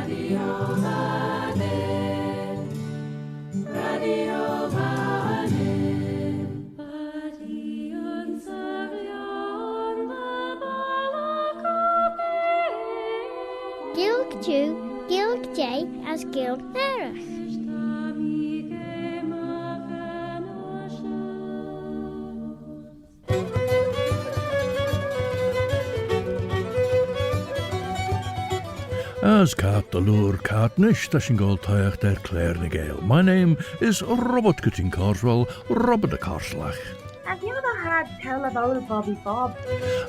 Gilg Jew, Gilg J as Gilg Nerach. As cat the lure cat nish dashin gold tayach der Claare na Gael. My name is Robert Cutting Carswell, Robert the Carslach. Have you ever had tell of old Bobby Bob?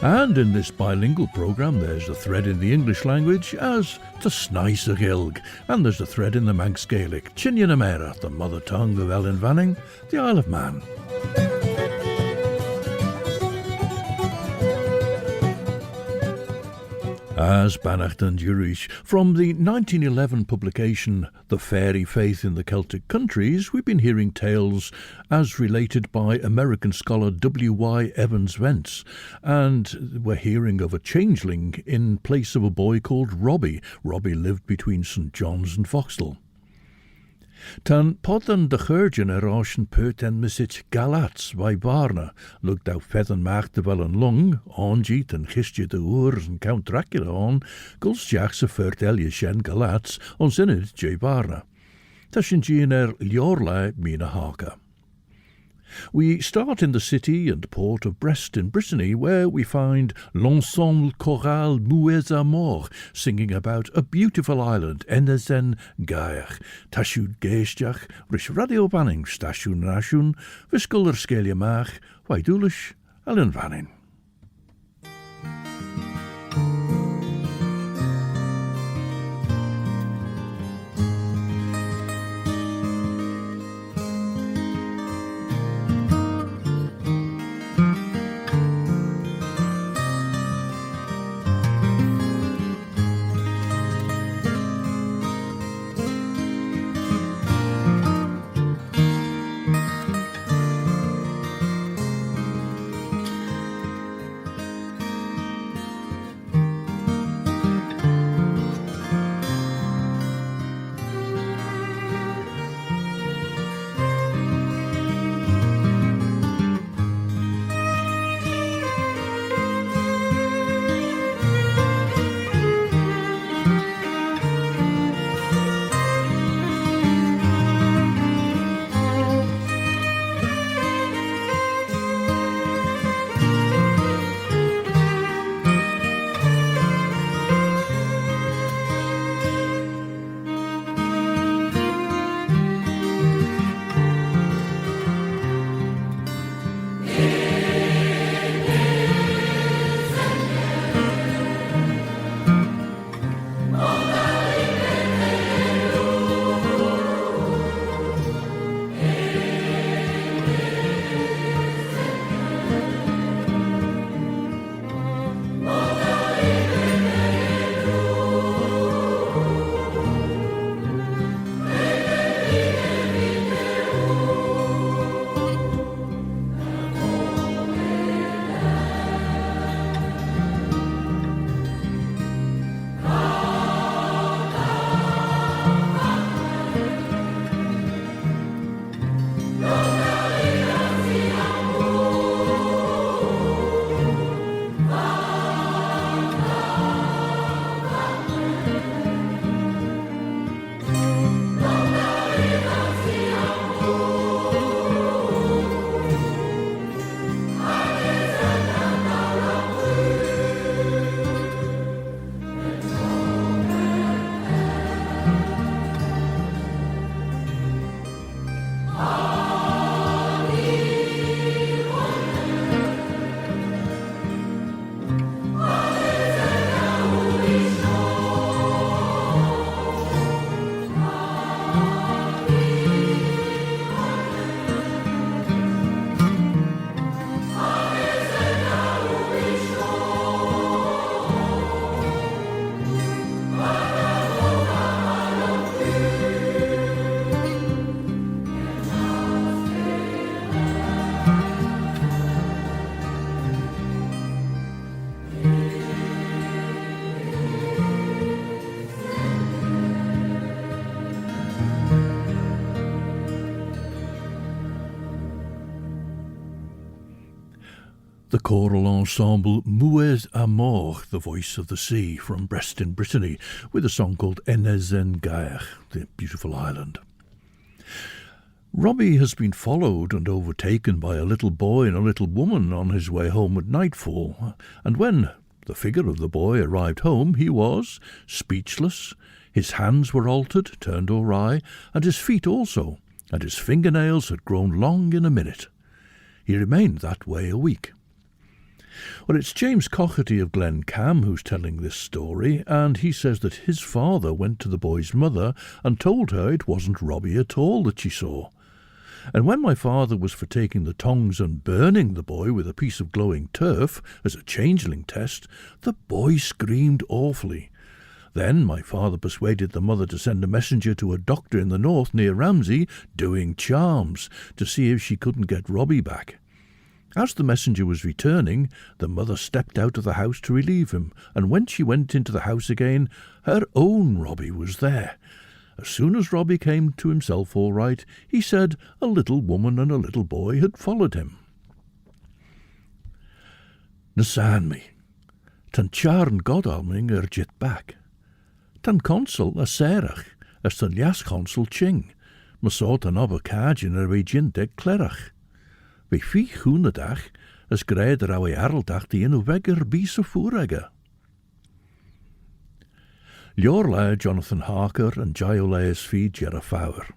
And in this bilingual programme there's a thread in the English language as to snice a gilg, and there's a thread in the Manx Gaelic, Chinyanamera, the mother tongue of Enezenn, the Isle of Man. As Bannacht and Jurish, from the 1911 publication The Fairy Faith in the Celtic Countries, we've been hearing tales as related by American scholar W Y Evans Wentz, and we're hearing of a changeling in place of a boy called Robbie. Robbie lived between St John's and Foxtel. Tan podden de churgen Ocean put en misit Galatz by Barna, looked out feathen machte wel een long, ongeet en gistje de oors en Count Dracula on, gulsjach se vertelje shen Galatz, ons in het J Barna. Tashin gien liorla mina haka. We start in the city and port of Brest in Brittany, where we find l'ensemble choral MOUEZ singing about a beautiful island, Enezenn gaer. Tashud geestjach, rish radio banning, stashun rashun, viskulder skelje maag, waidulish, allen vanning. The choral ensemble MOUEZ à Mort, the voice of the sea, from Brest in Brittany, with a song called Enezenn Gaer, the beautiful island. Robbie has been followed and overtaken by a little boy and a little woman on his way home at nightfall, and when the figure of the boy arrived home, he was speechless. His hands were altered, turned awry, and his feet also, and his fingernails had grown long in a minute. He remained that way a week. Well, it's James Cocherty of Glen Cam who's telling this story, and he says that his father went to the boy's mother and told her it wasn't Robbie at all that she saw. And when my father was for taking the tongs and burning the boy with a piece of glowing turf as a changeling test, the boy screamed awfully. Then my father persuaded the mother to send a messenger to a doctor in the north near Ramsey, doing charms, to see if she couldn't get Robbie back. As the messenger was returning, the mother stepped out of the house to relieve him, and when she went into the house again, her own Robbie was there. As soon as Robbie came to himself all right, he said a little woman and a little boy had followed him. Nasan me, tan charn godalming jit back. Tan consul a serach, as tan lias consul ching, ma sort an obber cajin jintek clerach. Bij fi hoenedag, as greider awe arldag die in wegger biese voerega. Liorla Jonathan Harker and Giolaeus fi Gerafauer.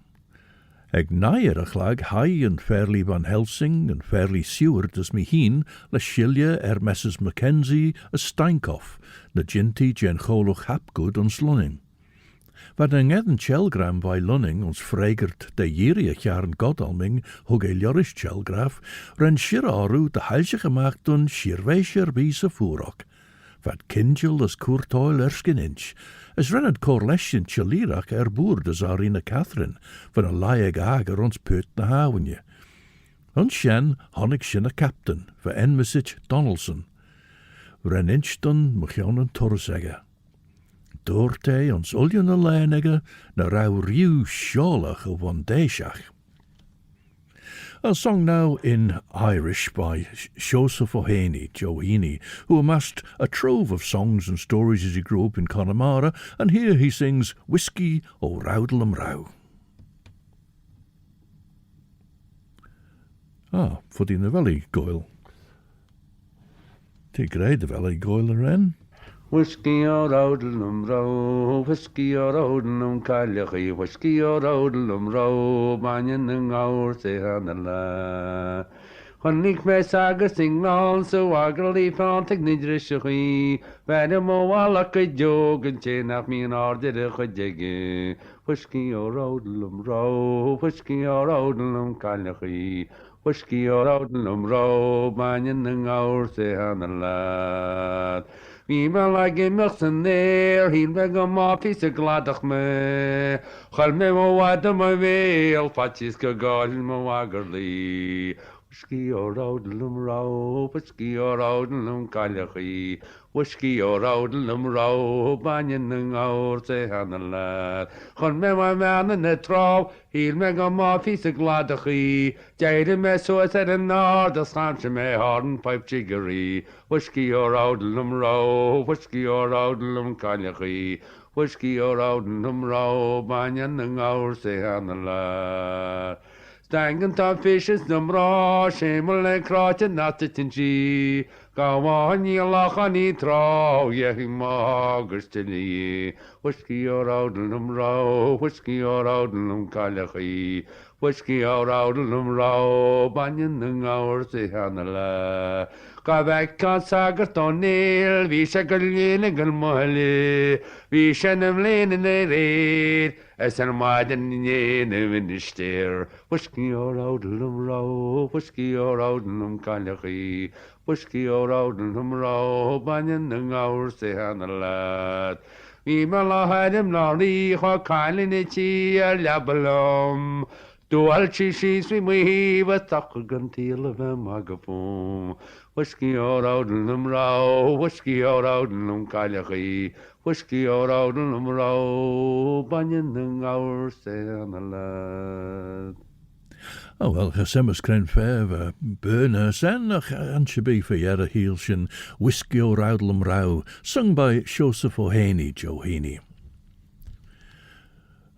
Eg naierachlag high and fairly Van Helsing and fairly Seward as me heen, la Schilje Messrs Mackenzie a Steinkoff, na ginti gen choloch hapgood ons lunning. Wat een edden chelgram bij lunning ons fregert de jirie jaren godalming hug Jorisch chelgraf, ren shiraru de halsje gemaakt doen shirweischer biese voerok. Wat kindjel as courtoil erskinninch, as ren het corlesjen chelirach boer de Zarina Catherine, van een laig ager ons put na hawenje. Ons shen honnig shin a captain, van Enmessich Donaldson. Ren inch dun mchion een torsegge. Doorte ons uljen alleinige, na rauw rieuw sjolach of one deishach. A song now in Irish by SEOSAMH O, dooinney, who amassed a trove of songs and stories as he grew up in Connemara, and here he sings Whiskey o roudeldum-row. For the novelli, Gael. Take the novelli, Gael, ren. Whiskey o roudeldum-row, whiskey o roudeldum-chlaare, whiskey o roudeldum-row, banyan ng awr se hEANAI. When ik me saga sing non so agerly found technidrishy, when mo wallach a jog and chain of me an order a jiggy. Whiskey o roudeldum-row, whiskey o roudeldum-chlaare, whiskey o roudeldum-row, banyan ng awr se hEANAI. Wie me lag in mercenair, hiel me go ma piece gladach me. Chal me mo wada me veil, patches go gall mo wagerly. Whiskey o roudeldum-row, whiskey o roudeldum-chlaare, whiskey o roudeldum-row, banyan ng awr se hEANAI. Chal me ma man in a trow, hiel me go ma piece gladach Jade me so at an nord, the slanch me horn pipe jiggery. Whiskey o roudeldum-row, whiskey o roudeldum-chlaare, whiskey o roudeldum-row, banyan ng awr se hEANAI. Stangen top fishes num raw, shemel and crotch and not it in G. Go on ye loch on ye trow, ye moggers to ye. Whiskey o roudeldum-row, whiskey o roudeldum-chlaare, whiskey o roudeldum-row, banyan ng awr se hEANAI. Gavek kan sagert o'Neil, vi shagalin gal mohli, vi shanem lin in the raid, as an maden yen in the stair. Whiskey o roudeldum-row, whiskey o roudeldum-chlaare, whiskey o roudeldum-row, banyan ng awr se hEANAI. Vi mala hadem lari, ho kailin ichi a labalum. Dual chishis we weave a tacklegantil of a magaboom. Whiskey o roudeldum-row, whiskey o roudeldum-chlaare, whiskey o roudeldum-row, banyan ng awr se hEANAI. Oh well, Chesemmas Cren Fair, Burner Sen, Anshabi for Yera Heelshin, roudeldum-row, sung by SEOSAMH O hEANAI.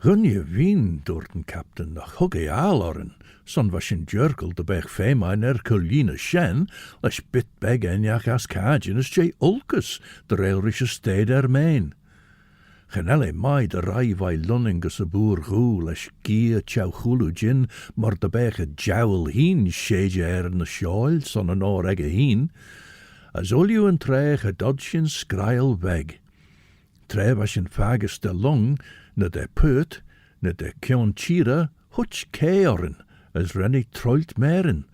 Gunje wien door den captain nach kiaull oren, son was in jerkel de beg fema colline shen, les bit beg enjach as cajin as ulcus, de railrische stede main. Genelle mai de rai vai lunningus a boer goe, les gier chauchulu gin, maar de beg a jowl heen, shege na shoil, son an or egge heen. As olju en treg a dodgin scrail weg. Tre was in fagus de lung, na de put, na de cheayrt, hutch caeoren, as renny troilt meren,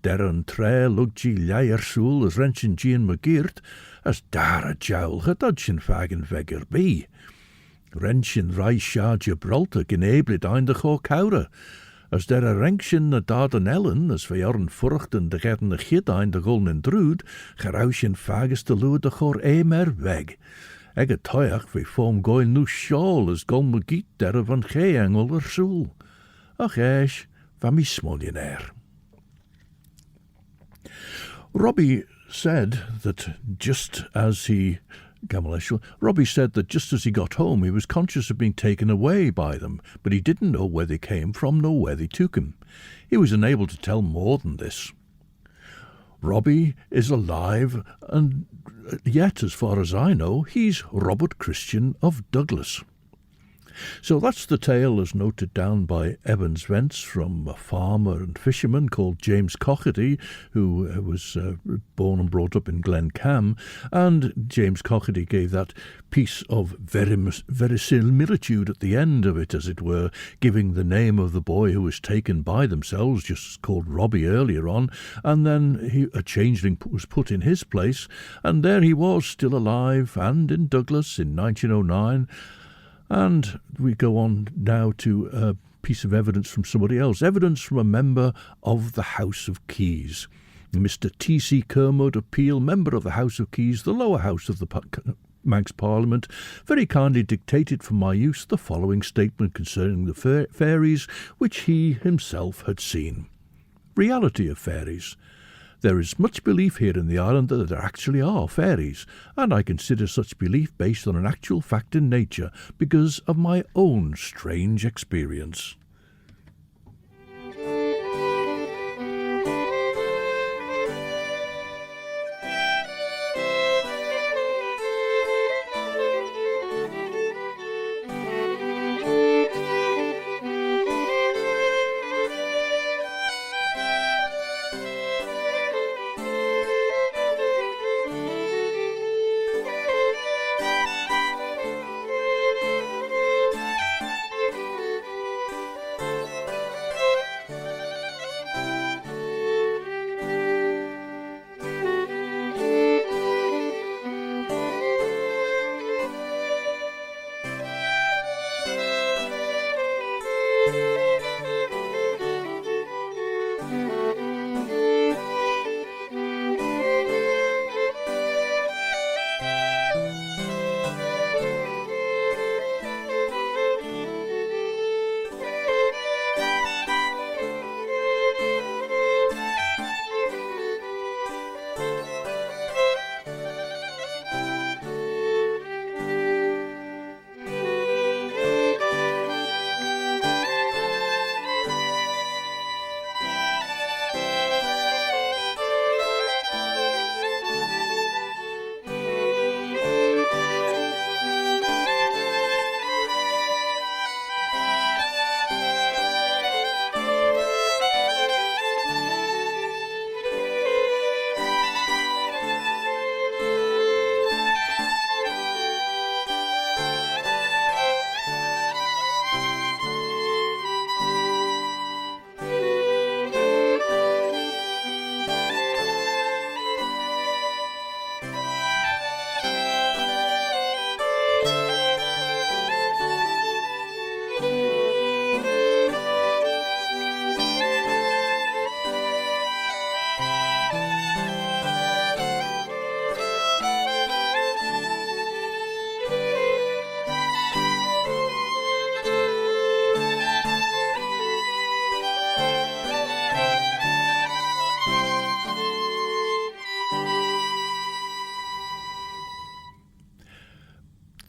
deryn tre luggi leiersoel as renchen gien magiert, as dar a jowl gedodgin fagen vegger be. Renchen rai sha Gibraltar geneblid ein de cowre, as der a renchen na daden ellen, as vejorn furchten de getten de gid ein de golden druud, gerouchen fages de loe de emer weg. Ege toiach vi form goil nu shawl as gol magiet der van geengel soel. Ach eis, van mi smoljenair. Robbie said that just as he got home he was conscious of being taken away by them, but he didn't know where they came from nor where they took him. He was unable to tell more than this. Robbie is alive, and yet, as far as I know, he's Robert Christian of Douglas. So that's the tale as noted down by Evans Wentz from a farmer and fisherman called James Cochety, who was born and brought up in Glen Cam, and James Cochety gave that piece of verisimilitude at the end of it, as it were, giving the name of the boy who was taken by themselves, just called Robbie earlier on, and then a changeling was put in his place, and there he was, still alive, and in Douglas in 1909, and we go on now to a piece of evidence from somebody else. Evidence from a member of the House of Keys. Mr. T.C. Kermode of Peel, member of the House of Keys, the lower house of the Manx Parliament, very kindly dictated for my use the following statement concerning the fairies, which he himself had seen. Reality of fairies. There is much belief here in the island that there actually are fairies, and I consider such belief based on an actual fact in nature because of my own strange experience.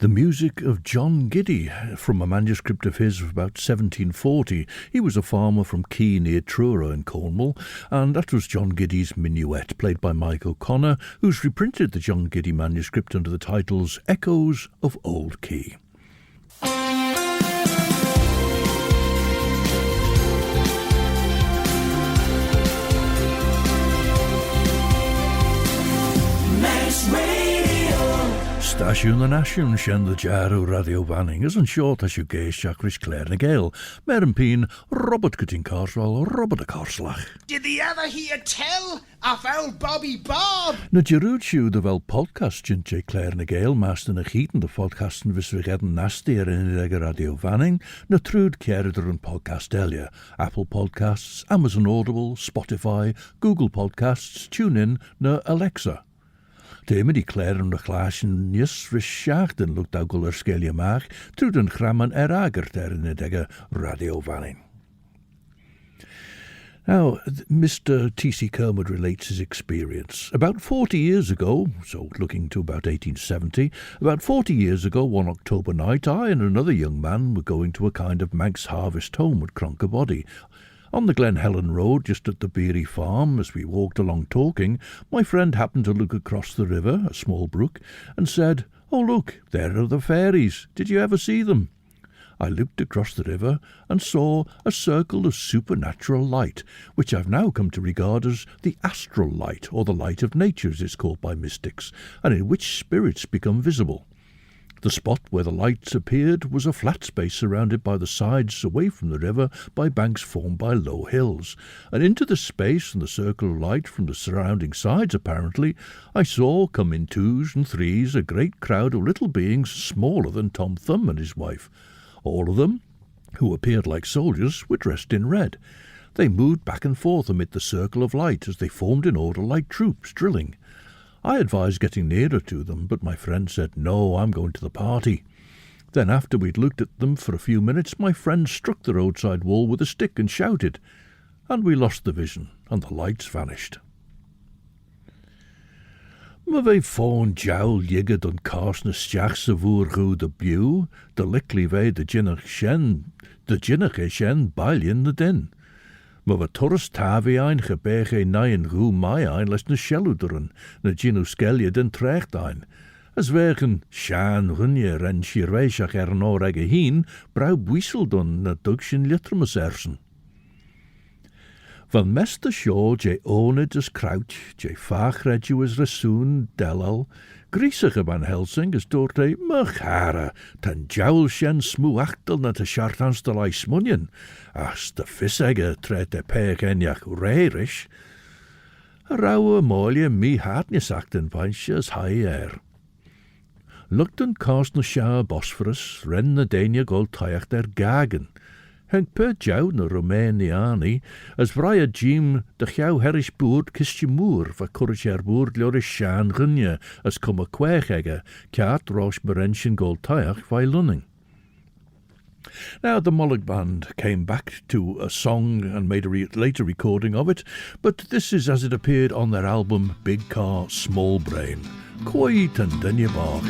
The music of John Giddy, from a manuscript of his of about 1740. He was a farmer from Quoi near Truro in Cornwall, and that was John Giddy's Minuet, played by Mike O'Connor, who's reprinted the John Giddy manuscript under the titles Echoes of Old Quoi. Stasiwn the Nation, shen the jar o radio banning, as yn short as you gaze Jacques Claare na Gael. Mer yn pin, Robert Cutting Carswell, Robert a Carslach. Did the ever hear tell of old Bobby Bob? Na Gerúd siw de wel podcast jint J. Claare na Gael, master na gieten de podcasten vis we gedden nasty in de radio vanning, na trúd keirder een podcast elia. Apple Podcasts, Amazon Audible, Spotify, Google Podcasts, TuneIn, na Alexa. Téime die Claare en de glaasjen nis reschaagden lukt ook skelia maag, trúd een gramman agert in de radio vanning. Now, Mr. T.C. Kermode relates his experience. About 40 years ago, so looking to about 1870, about 40 years ago, one October night, I and another young man were going to a kind of Manx harvest home at Cronkabody. On the Glen Helen Road, just at the Beery Farm, as we walked along talking, my friend happened to look across the river, a small brook, and said, "Oh, look, there are the fairies. Did you ever see them?" I looked across the river and saw a circle of supernatural light, which I've now come to regard as the astral light, or the light of nature as it's called by mystics, and in which spirits become visible. The spot where the lights appeared was a flat space surrounded by the sides away from the river by banks formed by low hills, and into the space and the circle of light from the surrounding sides apparently I saw come in twos and threes a great crowd of little beings smaller than Tom Thumb and his wife. All of them, who appeared like soldiers, were dressed in red. They moved back and forth amid the circle of light as they formed in order like troops drilling. I advised getting nearer to them, but my friend said, "No, I'm going to the party." Then after we'd looked at them for a few minutes, my friend struck the roadside wall with a stick and shouted, and we lost the vision, and the lights vanished. Ma bheidh fón jowl yigad an cás na steach sa bhúr gú de biú, de liclí bheidh de jinnach é shen bailíonn na din. Ma bheidh turas tavi ein gebéch é nain gú mai ein leis na shelúdaran, na ginú skelia den trecht ein. As bheithan sean runne ren sirvéiseach an ór ag a hín, brau bhuiseldun na dug sin litramas ersen. Van mester shoh je onid as crouch, je fachredu as rasoon delal, griesige van Helsing as doorte machara, tan jowl shen smoachtel na te shartans de lai smunjen, as de visegge tred de peeg enjach reirish. A rauwe molje mi hartnis acten pansje as high air. Lukten cast na sha Bosphorus, ren na denia gold taiach der gagen. Henk per jou na Romeiniani, as vrije jim de jou herish boerd kistje moer, va kurrish boerd lore shaan gunje, as kom a kwegegge, kaart rosh berensjen gold taiach vai lunning. Now the MOLLAG Band came back to a song and made a later recording of it, but this is as it appeared on their album Big Car, Small Brain. Quoi and Dynne Bach.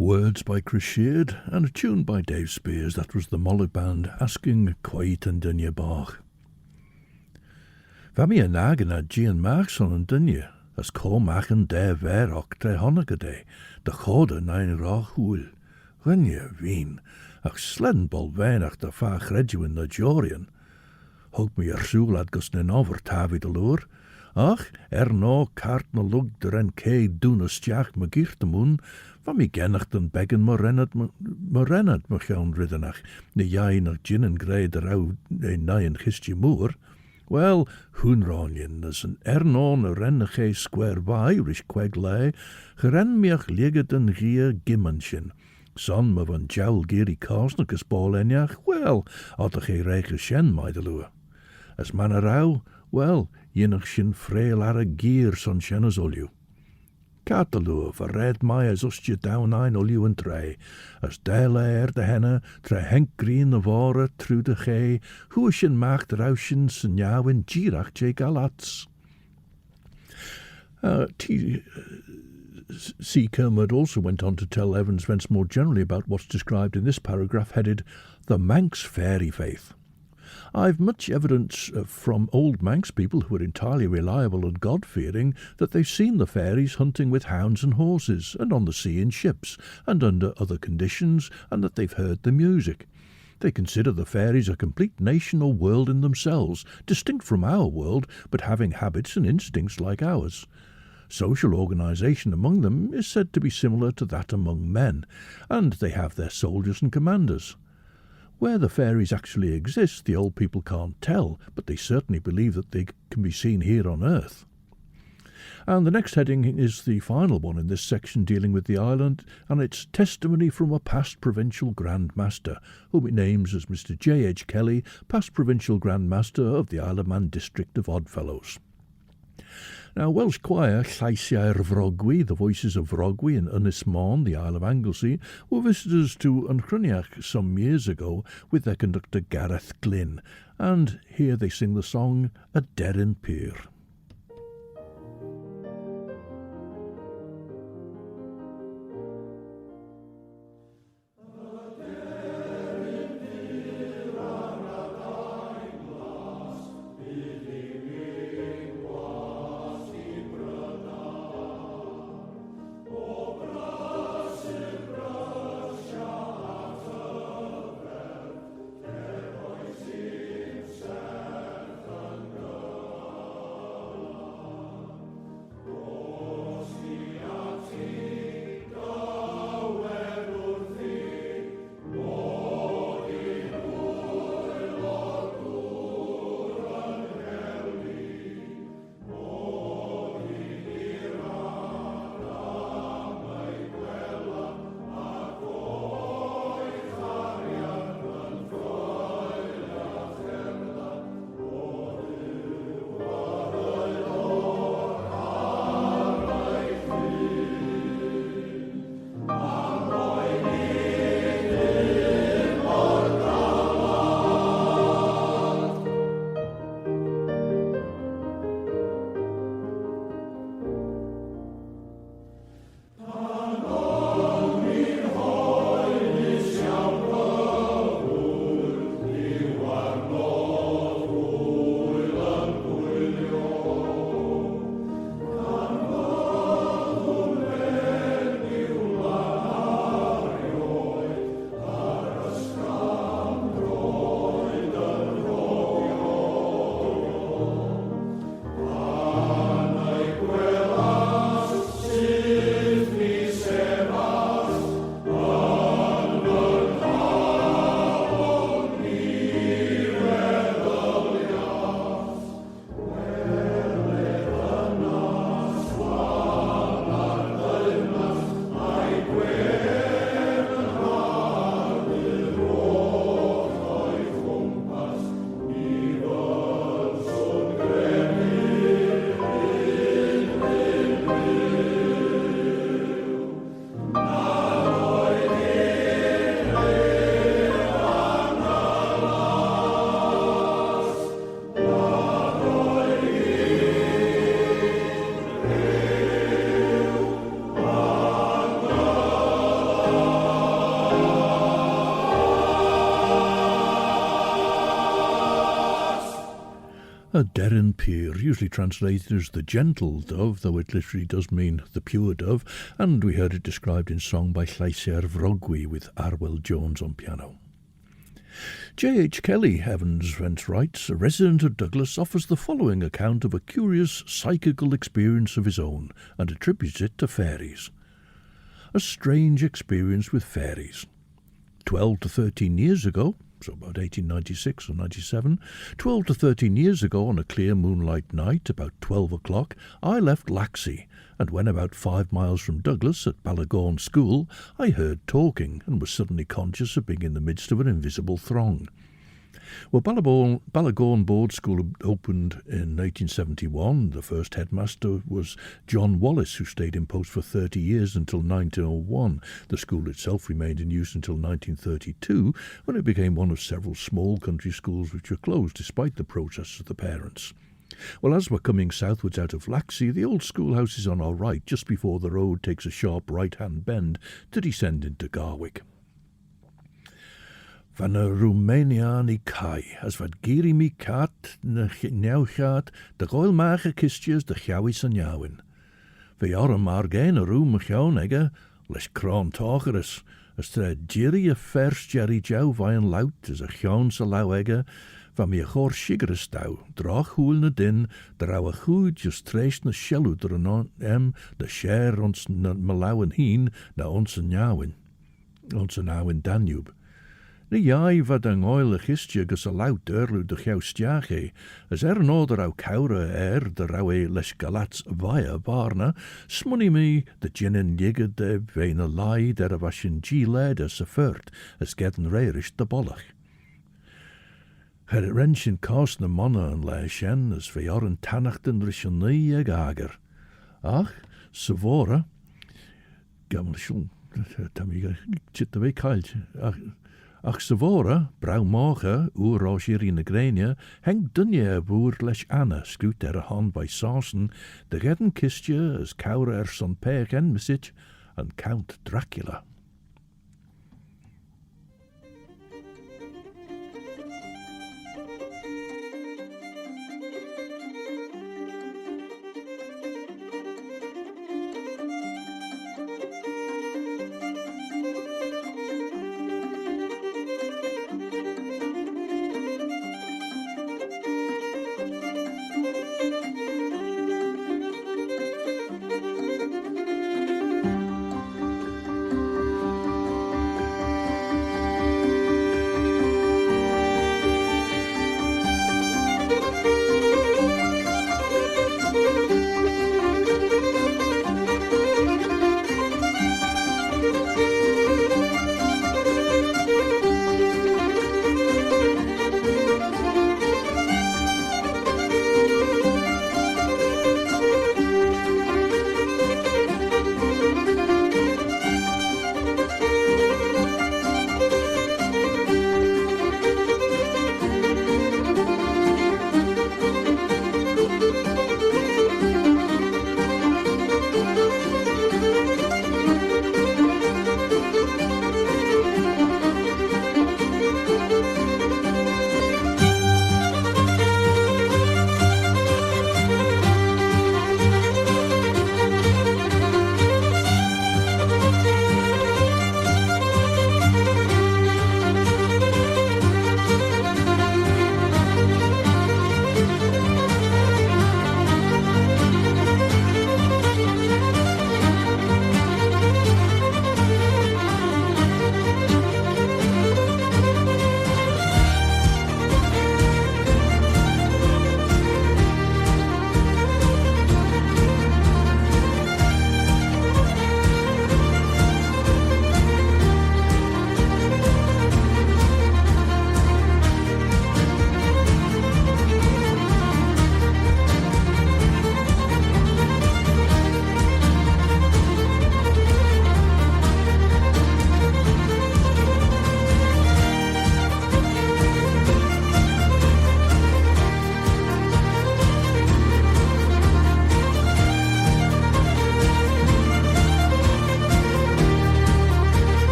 Words by Chris Sheard and a tune by Dave Spears. That was the MOLLAG Band asking Quoi and dooinney bach. Fami a nagan a Gian Markson and dooinney, as machen de verok tre honnagaday, de chode nine ra hul. Rinje wien, ach slenbol weinig de vaag reduin na Jorian. Hog me soelad gus nen over tavi de loer. Ach, no kaart na lug der en kei doen a stjach me giertemoen, van mi gennacht en beggen me rennet me gaan riddenach, ne jij nach ginnen grei der ou naien gistje moer. Wel, hoen ranjen, as een no na renne gei square by, rish queg lei, geren meach ligget en gie gimmenschen. Son me van jowl geri kaasnikus bol enjach, wel, had er geen reiche shen meideloe. As man a rauw, wel, jinnach shin frail ar a gier son shennes olju. Kateloo, verred mij as ustje down ein olju en trei, as de de henne, tre henk green de vore, tru de gei, hoe shin maakt rauschen sen jou in girach je Galatz. C. Kermode also went on to tell Evans Wentz more generally about what's described in this paragraph headed The Manx Fairy Faith. I've much evidence from old Manx people who are entirely reliable and God-fearing that they've seen the fairies hunting with hounds and horses, and on the sea in ships, and under other conditions, and that they've heard the music. They consider the fairies a complete nation or world in themselves, distinct from our world, but having habits and instincts like ours. Social organisation among them is said to be similar to that among men, and they have their soldiers and commanders. Where the fairies actually exist, the old people can't tell, but they certainly believe that they can be seen here on Earth. And the next heading is the final one in this section dealing with the island, and it's testimony from a past provincial Grand Master, whom it names as Mr. J. H. Kelly, past provincial Grand Master of the Isle of Man district of Oddfellows. Now, Welsh choir LLEISIAU'R FROGWY, the voices of Frogwy in Ynys Môn, the Isle of Anglesey, were visitors to Ynchryniach some years ago with their conductor Gareth Glynn, and here they sing the song A Deryn Pier. A deryn peer, usually translated as the gentle dove, though it literally does mean the pure dove, and we heard it described in song by SEOSAMH Frogwy with Arwell Jones on piano. J.H. Kelly, Evans Wentz writes, a resident of Douglas offers the following account of a curious psychical experience of his own, and attributes it to fairies. A strange experience with fairies. 12 to 13 years ago, so about 1896 or 97, 12 to 13 years ago on a clear moonlight night, about 12 o'clock, I left Laxey, and when about 5 miles from Douglas at Ballagorn School, I heard talking, and was suddenly conscious of being in the midst of an invisible throng. Well, Ballagorn Board School opened in 1871. The first headmaster was John Wallace, who stayed in post for 30 years until 1901. The school itself remained in use until 1932, when it became one of several small country schools which were closed despite the protests of the parents. Well, as we're coming southwards out of Laxey, the old schoolhouse is on our right, just before the road takes a sharp right-hand bend to descend into Garwick. Van y Roemenian I Kai, as wat giri mi cat na nieuwgaat, de goil maag a kistjes de chawis an jouwin. Ve arm maar geen a roem a jouwn egge, les kraan tageris, as tre jiri a vers jerry jou vain lout, as a jouwn sa lau egge, van mi a chor shigeris dau, drach hoel na din, drau a goed just treist na shellu dr an de share ons na malauwen heen, na ons an jouwin. Ons an jouwin Danube. Ni jai vad ang oil a chistje gus a laut erlu de jou stiache, as noder au caure de rauwe les Galatz via varna, smunny me de ginen jigger de vein a lai der a vashin g-led as a furt, as gedden reirish de bollach. Her wrenchen cast na monna an leishen, as ve oren tannachten rishin ni ag ager. Ach, savora, gamel shun, tamiga, chit de ve kalt, ach savora, brau morge, oer roosje in de grenia, heng dunje boer les Anna, scoot er a hand by Sarsen, de gedden kistje as caure son peeg en misich, and Count Dracula.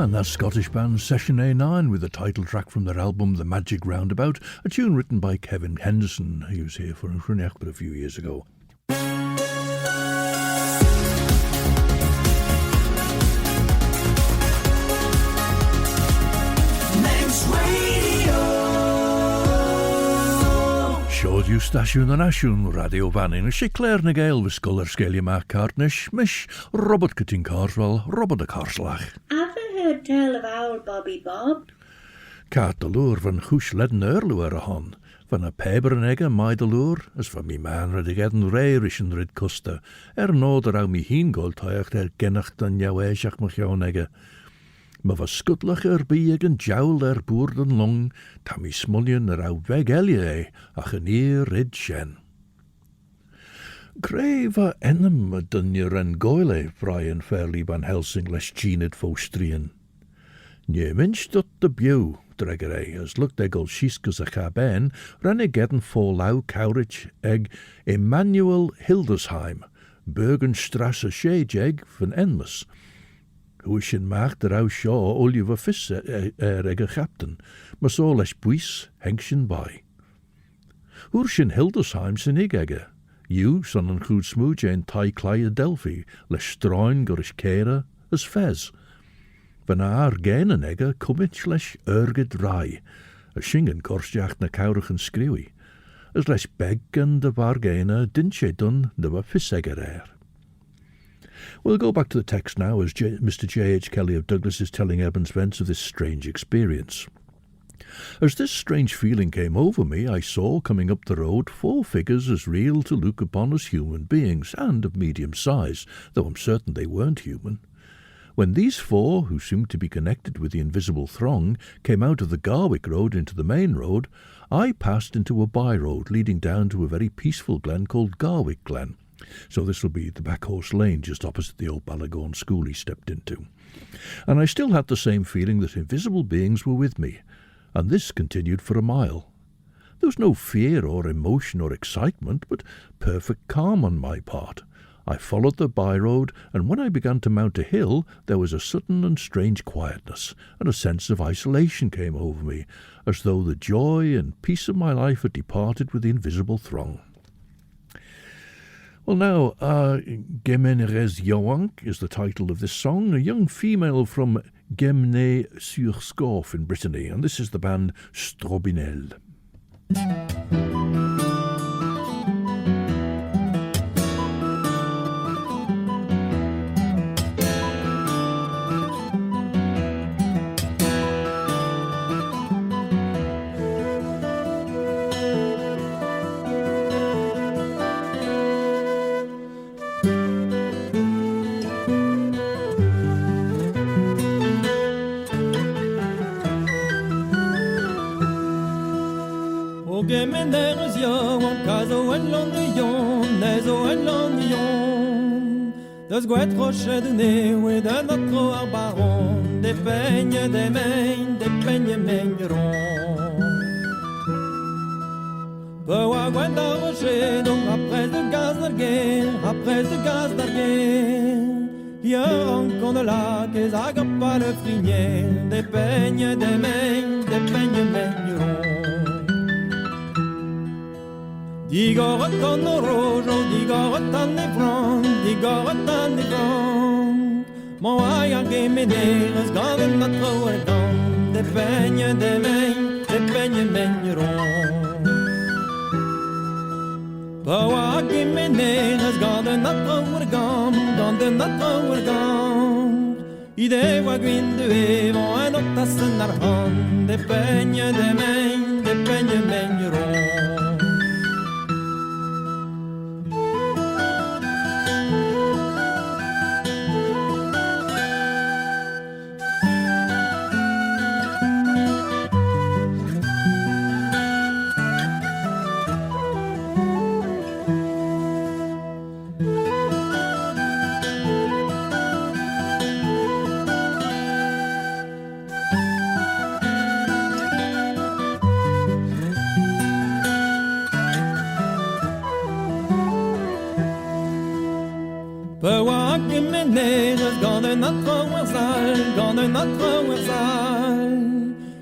And that's Scottish band Session A9 with the title track from their album The Magic Roundabout, a tune written by Kevin Henderson. He was here for Roudeldum-row a few years ago. Siod yw stasiwn yn asiwn radio fannin, y Claare na Gael fy sgol ar sgelia mach cartnish, mish Robert Cutting Carswell, Robert y Carslach. Ever heard tell of our Bobby Bob? Cart de lŵr van chwys ledden erlwer a hon, van a peber yn ega mai de lŵr, as van mi man redig edden reirish yn rid custa, nod ar au mi hien goltaiach genach dan jou eisiach mach jou ega. Ma was skutlach bieg en jowl boerden long, tam I smuljen au weg elie, ach een eer rid shen. Greva enem a dunjer en goile, Brian fairly van Helsing les gened fostrien. Nie minch dot de bew, dregere, as looked egel schiskes a chaben, ran gedden fall au Courage eg Emanuel Hildesheim, Bergenstrasse Scheegeg van Enmus. Huishin macht der au shoh Oliver Fisse ege captain, maar so les buis hengshin by. Hurshin Hildesheim sin ege, you son een goed smoetje en tai kleie Delphi, les stroin gorish kere as fez. Van haar genen ege kumich les erged rai, a shingen korsjacht na kaurigen skriwi, as les beg en de bargene dinche dun de wa fissegerer. We'll go back to the text now as Mr. J.H. Kelly of Douglas is telling Evans Wentz of this strange experience. As this strange feeling came over me, I saw coming up the road 4 figures as real to look upon as human beings, and of medium size, though I'm certain they weren't human. When these 4, who seemed to be connected with the invisible throng, came out of the Garwick Road into the main road, I passed into a by-road leading down to a very peaceful glen called Garwick Glen. So this will be the Backhorse Lane just opposite the old Ballagorn school he stepped into. And I still had the same feeling that invisible beings were with me, and this continued for a mile. There was no fear or emotion or excitement, but perfect calm on my part. I followed the by-road, and when I began to mount a hill, there was a sudden and strange quietness, and a sense of isolation came over me, as though the joy and peace of my life had departed with the invisible throng. Well, now, Enezenn is the title of this song, a young female from Gemnay-sur-Scorff in Brittany, and this is the band Strobinel. De sguet roche de neeuw, de notro arbaron, de peigne de meigneron. Bewa gwenda roche, donc après de gaz d'arguer, y'a encore de là, que zaga pas le frinier, de peigne meigneron. Digoretan o rojo, digoretan e franc, Mo ai a gemener, as gaven na troergan, de peigne meigneron. Bo a gemener, as gaven na troergan, Ide wa gwin de evan, en optassen naar hand, de peigne meigneron. gone notre wersal.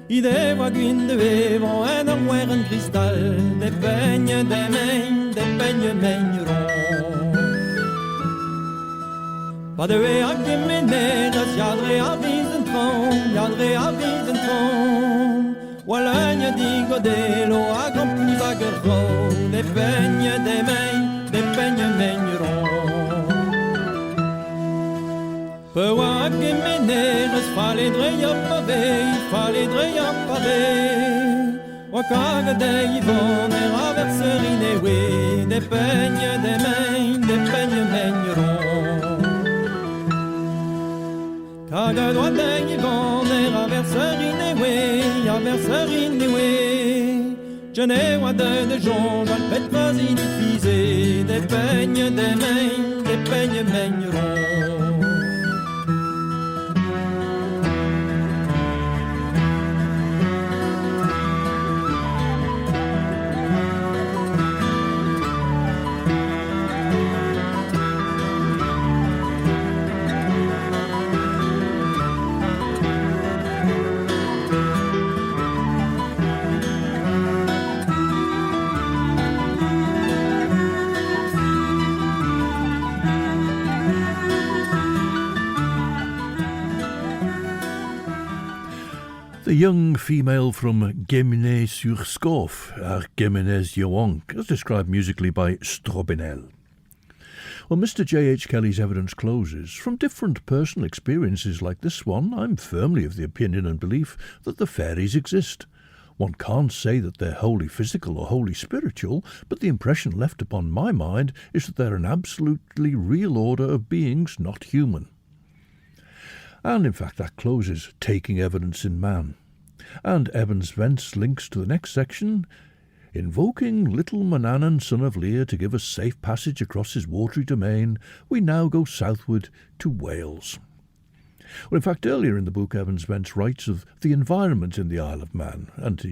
Idee wa gwyn de wevan en ar wer en kristal, de peigne meigneron. Pas de we a gemeneres, jadre a visen tron, Walanya di godelo a grompus a gergro, de peigne meigneron. Pe wa gemeneres, fale dreia pave, wa kaga de yvon er a verserine we, de peigne meigneron. Kaga doa de yvon er a verserine we, je n'ai wa de jonge, al pet vas-y diffusé, de peigne meigneron. The young female from Guémené-sur-Scorff, Guéménez-Yoank, as described musically by Strobinel. Well, Mr. J.H. Kelly's evidence closes. From different personal experiences like this one, I'm firmly of the opinion and belief that the fairies exist. One can't say that they're wholly physical or wholly spiritual, but the impression left upon my mind is that they're an absolutely real order of beings not human. And in fact that closes Taking Evidence in Man. And Evans Wentz links to the next section, invoking little Manannan, son of Lear, to give us safe passage across his watery domain, we now go southward to Wales. Well, in fact, earlier in the book, Evans Wentz writes of the environment in the Isle of Man, and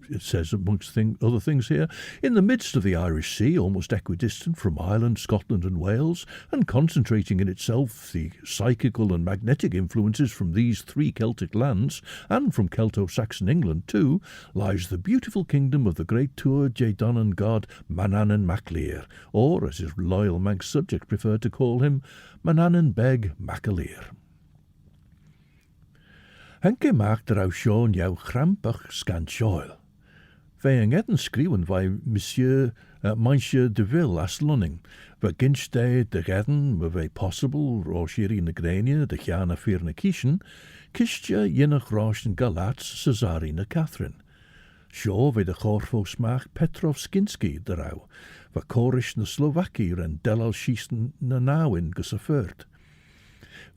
it says, amongst other things here, in the midst of the Irish Sea, almost equidistant from Ireland, Scotland and Wales, and concentrating in itself the psychical and magnetic influences from these three Celtic lands, and from Celto-Saxon England too, lies the beautiful kingdom of the great Tuair Dédannen god Manannan mac Lir, or, as his loyal Manx subjects prefer to call him, Manannan beg mac Lir. Henke maak draw shoh jou grampach scan shoil. Wij in Etten schreeuwen wij Monsieur de Ville as Lunning. We ginste de Gedden, we wij possible, roosjeri in de grenie, de Giana Firne Kischen, kistje jinnach roos en Galatz, Cesarine Catherine. Shoh we de Gorfo smaak Petrovskinski draw, we korish na Slovakia en Delal schiesten na nauwin gesafeurt.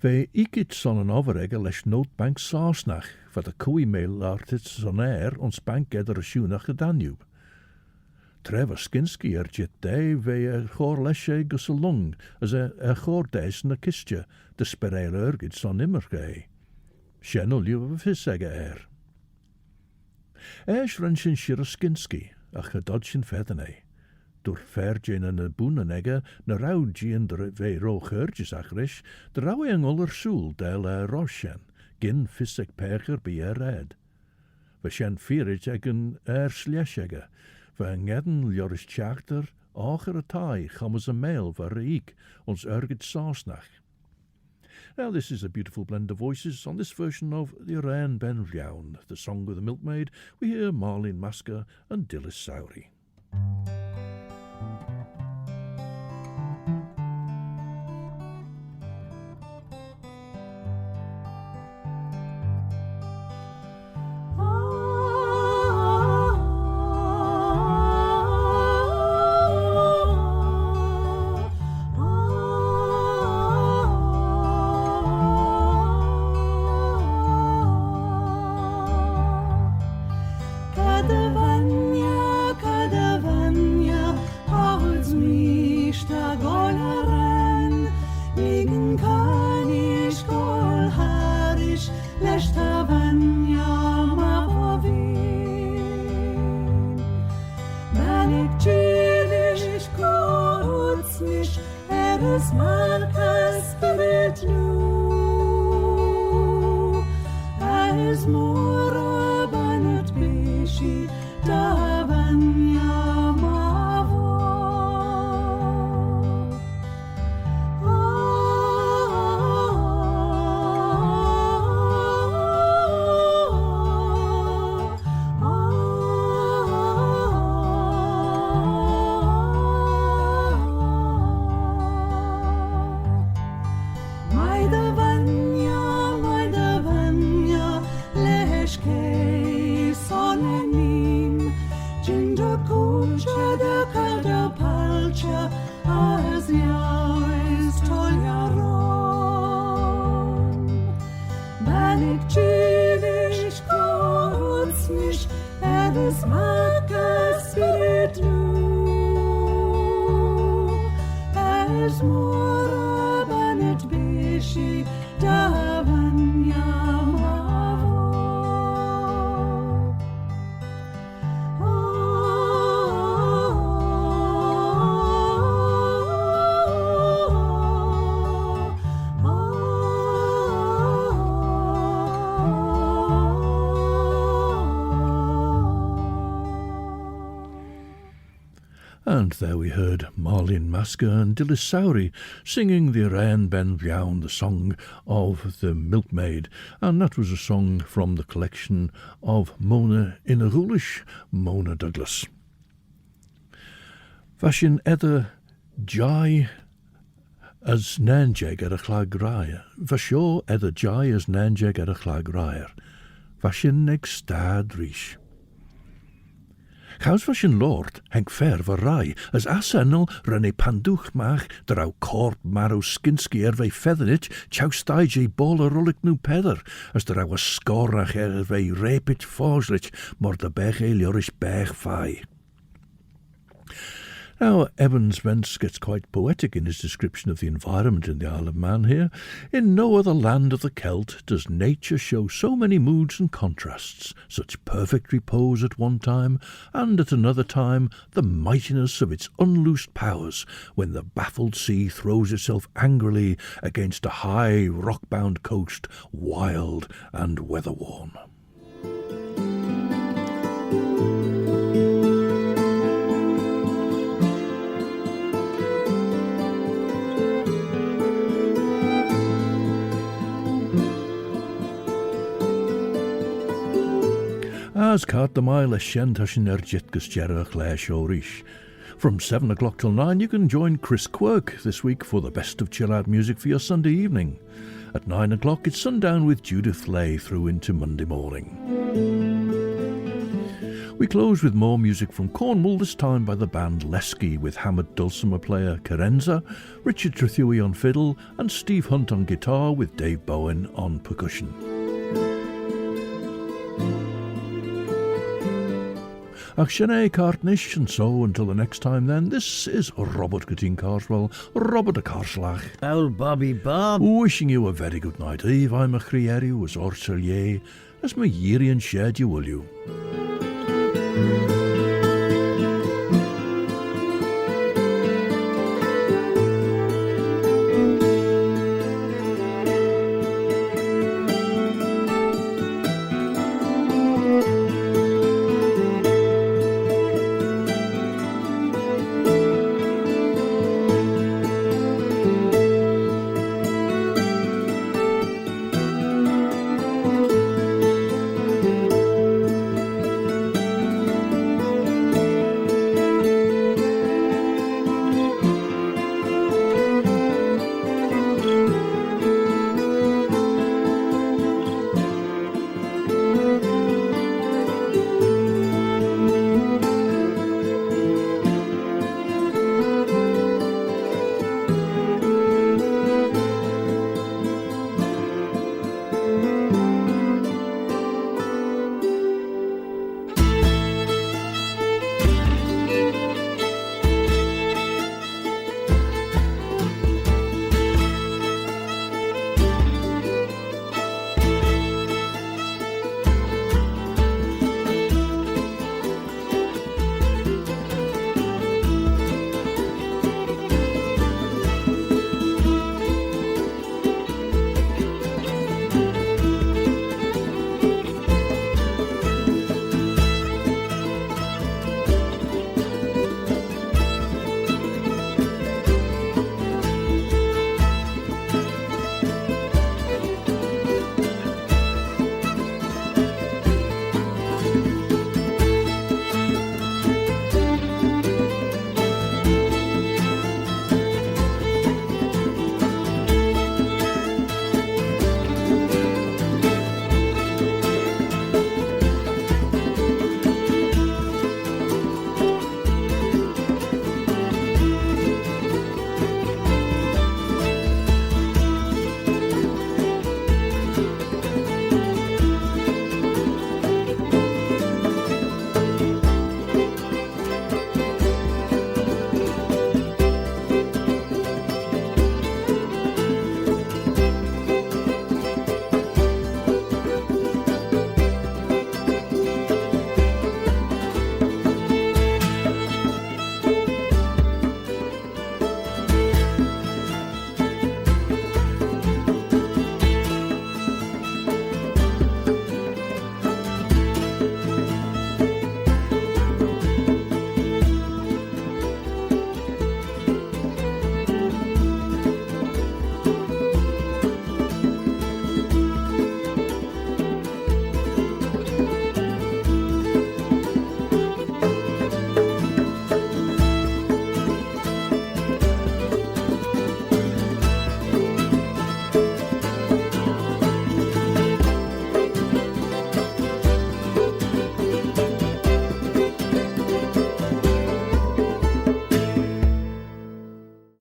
Wij ikit son overegge lesh noodbank saasnach, voor de koeimail artits son ons bank edder schoenach de Danube. Trevor Skinski jet day wij goor lesje gesalung, as goor deis na kistje, de spereel ergit son immer gei. Shenol juwe vissegge renshin shira Skinski, ach gedodschen fedene. Door vergin en de boenenegge, na raudgien de vee roogheurtjes achrish, de rauwe engeler soel del roshen, gin fissek perger bij red. We shen vierig eggen sleshegge, we ngedden joris tjachter, acher taai, gammes a mail var reik, ons erget saasnach. Now this is a beautiful blend of voices. On this version of the Orain Ben Rhaun, the Song of the Milkmaid, we hear Marlene Masker and Dilys Sowry. Spirit bishi davanya mavo. And there we heard Marlene Masker and Dilys Sowry singing the Rhain Ben Viown, the song of the milkmaid, and that was a song from the collection of Mona Inarulish, Mona Douglas. Fashion Ether Jai as Nanjeg ar y chlag rair. Fasio Ether Jai as Nanjeg ar y chlag rair. Fashion eg stad rish. Chaws fashion lord, henk fer fy rai, as asennol rynnu pandwch mach, draw corp marw skinski fei feddernit, chaw staid ei bol ar ulig nhw pedder, as draw a scorach fei repit foslich, mor da bech eiliorish bech fai. Now, Evans Wentz gets quite poetic in his description of the environment in the Isle of Man here. In no other land of the Celt does nature show so many moods and contrasts, such perfect repose at one time, and at another time the mightiness of its unloosed powers, when the baffled sea throws itself angrily against a high rock-bound coast, wild and weather-worn. As cart the mile a shentashin erjitgus jera Claare show rish. From 7 o'clock till 9 you can join Chris Quirk this week for the best of chill out music for your Sunday evening. At 9 o'clock it's Sundown with Judith Leigh through into Monday morning. We close with more music from Cornwall, this time by the band Lesky, with hammered dulcimer player Carenza, Richard Trethewey on fiddle and Steve Hunt on guitar with Dave Bowen on percussion. Ach hEANAI Cartnish, and so until the next time then, this is Robert Guttin Carswell, Robert de Carslach. Old Bobby Bob. Wishing you a very good night. Eve, I'm a chrieri, was orselier, as my yeary and shed you will you.